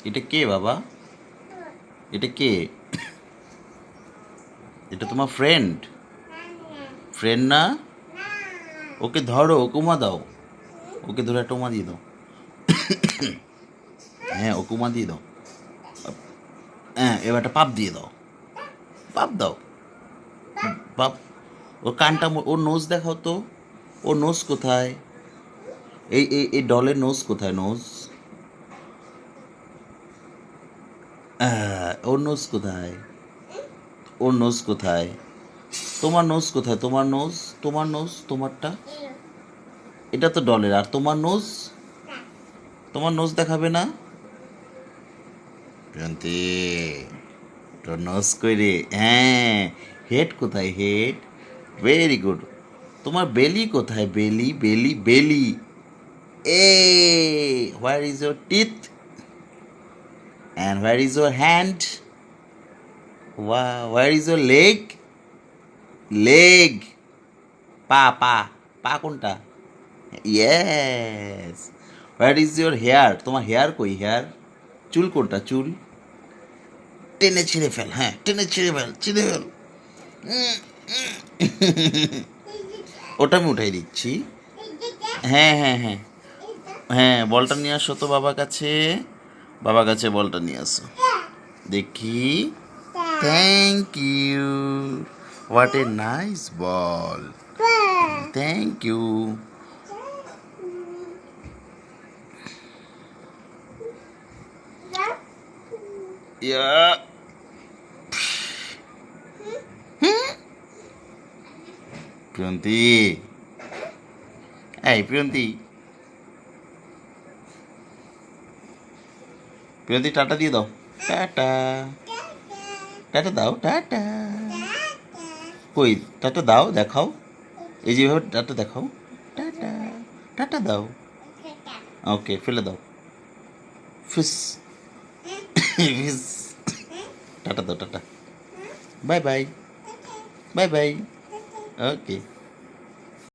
এটা কে বাবা? এটা কে? এটা তোমার ফ্রেন্ড? ফ্রেন্ড না? ওকে ধরো, ওকে উমা দাও। ওকে ধরে একটা উমা দিয়ে দাও। হ্যাঁ, ওকে উমা দিয়ে দাও। হ্যাঁ, এবার একটা পাপ দিয়ে দাও। পাপ দাও। পাপ। ওর কানটা ওর নোজ দেখাও তো। ওর নোজ কোথায়? এই ডলের নোজ কোথায়? নোজ। ওর নোজ কোথায়? ওর নোজ কোথায়? তোমার নোজ কোথায়? তোমার নোজ। তোমার নোজ তোমারটা। এটা তো ডলের, আর তোমার নোজ। তোমার নোজ দেখাবে না? প্রিয়ন্তি, তোর নোজ কই রে? হ্যাঁ। হেড কোথায়? হেড। Very good. তোমার বেলি কোথায়? Belly belly belly. এ, where is your teeth? And where is your hand? Where is your leg? Leg. পা পা। পা কোনটা? Yes. Where is your hair? তোমার হেয়ার কই? হেয়ার। চুল কোনটা? চুল। টেনে ছিঁড়ে ফেল। হ্যাঁ, টেনে ছিঁড়ে ফেল, ছিঁড়ে ফেল। ওটা আমি উঠাই দিচ্ছি। হ্যাঁ হ্যাঁ হ্যাঁ। হ্যাঁ, বলটা নিয়ে আসো তো বাবার কাছে। বাবার কাছে বলটা নিয়ে আসো। দেখি। Thank you. What a nice ball. Thank you. Yeah. Priyanti. এই প্রিয়ন্তি। প্রিয়ন্তি, টাটা দিয়ে দাও। টাটা। টাটা দাও, টাটা। কই? টাটা দাও, দেখাও। এই যেভাবে টাটা দেখাও। টাটা। টাটা দাও। ওকে, ফেলে দাও। ফিস। ফিস। টাটা দাও, টাটা। Bye bye. Bye bye. ওকে।